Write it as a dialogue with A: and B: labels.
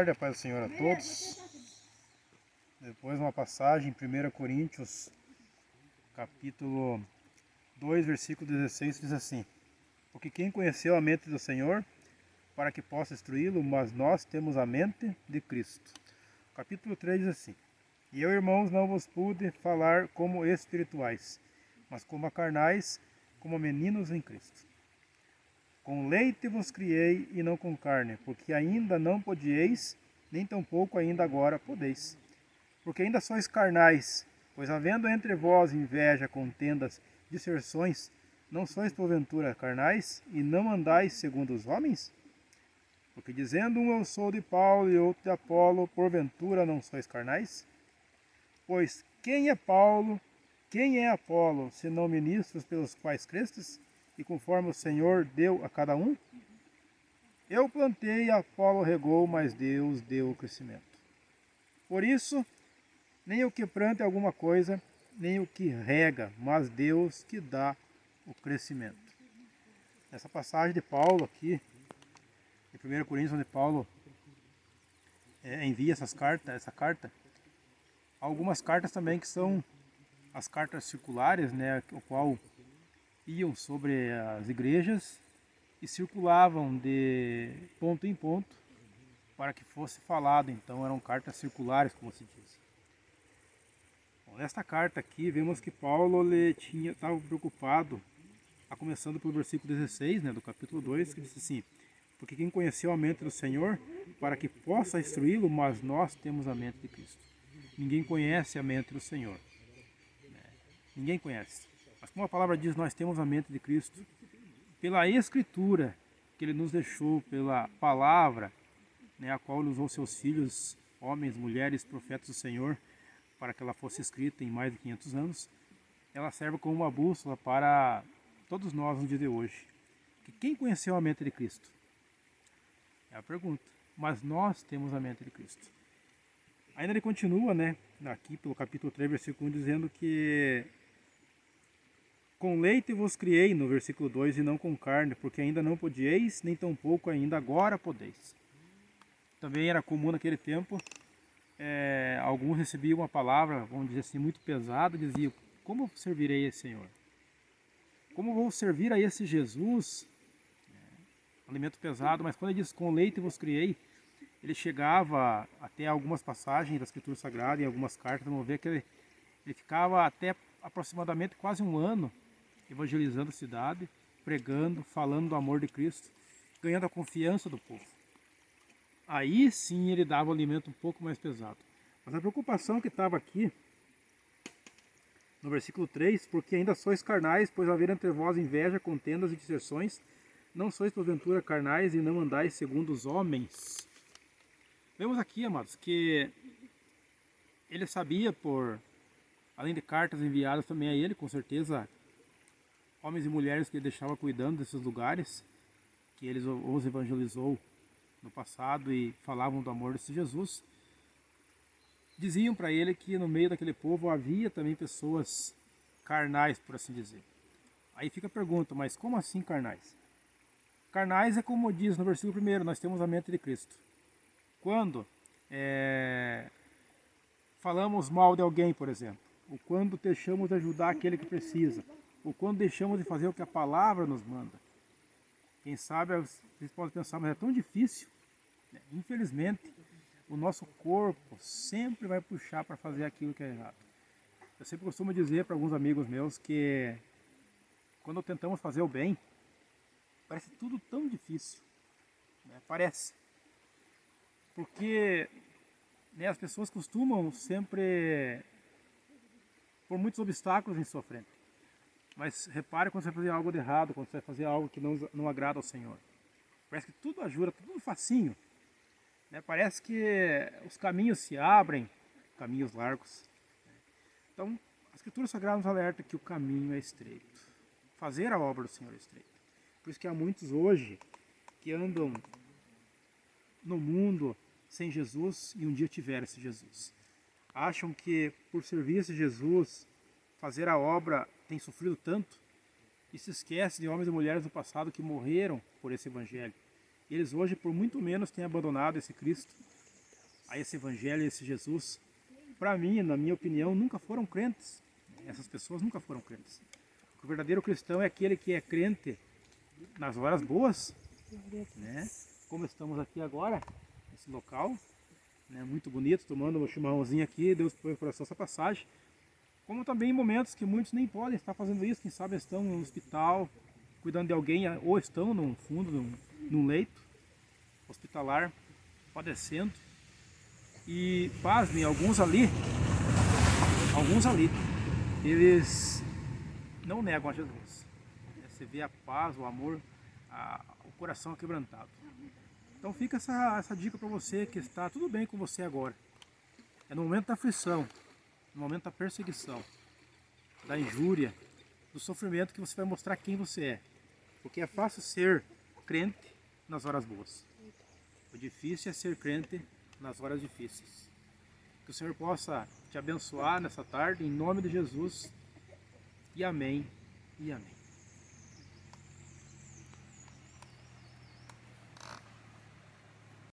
A: tarde, a paz do Senhor a todos. Depois uma passagem em 1 Coríntios, capítulo 2, versículo 16, diz assim: Porque quem conheceu a mente do Senhor, para que possa instruí-lo, mas nós temos a mente de Cristo. Capítulo 3 diz assim: E eu, irmãos, não vos pude falar como espirituais, mas como a carnais, como meninos em Cristo. Com leite vos criei e não com carne, porque ainda não podieis, nem tampouco ainda agora podeis. Porque ainda sois carnais, pois havendo entre vós inveja, contendas, dissersões, não sois porventura carnais, e não andais segundo os homens? Porque dizendo um eu sou de Paulo e outro de Apolo, porventura não sois carnais? Pois quem é Paulo, quem é Apolo, senão ministros pelos quais crestes? E conforme o Senhor deu a cada um? Eu plantei, Apolo regou, mas Deus deu o crescimento. Por isso, nem o que planta é alguma coisa, nem o que rega, mas Deus que dá o crescimento. Essa passagem de Paulo aqui, em 1 Coríntios, onde Paulo envia essa carta, algumas cartas também que são as cartas circulares, né, o qual iam sobre as igrejas e circulavam de ponto em ponto para que fosse falado. Então eram cartas circulares, como se diz. Bom, nesta carta aqui vemos que Paulo estava preocupado, começando pelo versículo 16, né, do capítulo 2, que diz assim: Porque quem conheceu a mente do Senhor, para que possa instruí-lo, mas nós temos a mente de Cristo. Ninguém conhece a mente do Senhor. Ninguém conhece. Mas como a palavra diz, nós temos a mente de Cristo pela Escritura que Ele nos deixou, pela palavra, né, a qual Ele usou seus filhos, homens, mulheres, profetas do Senhor, para que ela fosse escrita em mais de 500 anos. Ela serve como uma bússola para todos nós no dia de hoje. Que quem conheceu a mente de Cristo? É a pergunta. Mas nós temos a mente de Cristo. Ainda ele continua, né, aqui pelo capítulo 3, versículo 1, dizendo que com leite vos criei, no versículo 2, e não com carne, porque ainda não podieis, nem tampouco ainda agora podeis. Também era comum naquele tempo, alguns recebiam uma palavra, vamos dizer assim, muito pesada, diziam: como servirei esse Senhor? Como vou servir a esse Jesus? Alimento pesado, mas quando ele diz com leite vos criei, ele chegava até algumas passagens da Escritura Sagrada, em algumas cartas, vamos ver que ele ficava até aproximadamente quase um ano evangelizando a cidade, pregando, falando do amor de Cristo, ganhando a confiança do povo. Aí sim ele dava o alimento um pouco mais pesado. Mas a preocupação que estava aqui, no versículo 3, porque ainda sois carnais, pois haver entre vós inveja, contendas e dissersões, não sois porventura carnais e não andais segundo os homens. Vemos aqui, amados, que ele sabia, além de cartas enviadas também a ele, com certeza, homens e mulheres que ele deixava cuidando desses lugares, que ele os evangelizou no passado e falavam do amor desse Jesus, diziam para ele que no meio daquele povo havia também pessoas carnais, por assim dizer. Aí fica a pergunta, mas como assim carnais? Carnais é como diz no versículo 1, nós temos a mente de Cristo. Quando falamos mal de alguém, por exemplo, ou quando deixamos de ajudar aquele que precisa, ou quando deixamos de fazer o que a palavra nos manda. Quem sabe vocês podem pensar, mas é tão difícil. Infelizmente, o nosso corpo sempre vai puxar para fazer aquilo que é errado. Eu sempre costumo dizer para alguns amigos meus que quando tentamos fazer o bem, parece tudo tão difícil. Parece. Porque as pessoas costumam sempre pôr muitos obstáculos em sua frente. Mas repare quando você vai fazer algo de errado, quando você vai fazer algo que não agrada ao Senhor. Parece que tudo ajuda, tudo facinho. Parece que os caminhos se abrem, caminhos largos. Então, a Escritura Sagrada nos alerta que o caminho é estreito. Fazer a obra do Senhor é estreito. Por isso que há muitos hoje que andam no mundo sem Jesus e um dia tiveram esse Jesus. Acham que por servir esse Jesus, fazer a obra, tem sofrido tanto e se esquece de homens e mulheres do passado que morreram por esse evangelho. Eles hoje, por muito menos, têm abandonado esse Cristo a esse evangelho, a esse Jesus, para mim, na minha opinião, nunca foram crentes. Essas pessoas nunca foram crentes. O verdadeiro cristão é aquele que é crente nas horas boas, né? Como estamos aqui agora, nesse local, né? Muito bonito, tomando um chimarrãozinho aqui, Deus põe no coração essa passagem. Como também em momentos que muitos nem podem estar fazendo isso, quem sabe estão no hospital, cuidando de alguém, ou estão no fundo, num leito hospitalar, padecendo. E pasmem, alguns ali, eles não negam a Jesus. Você vê a paz, o amor, o coração quebrantado. Então fica essa dica para você que está tudo bem com você agora. É no momento da aflição, no momento da perseguição, da injúria, do sofrimento que você vai mostrar quem você é. Porque é fácil ser crente nas horas boas. O difícil é ser crente nas horas difíceis. Que o Senhor possa te abençoar nessa tarde, em nome de Jesus. E amém, e amém.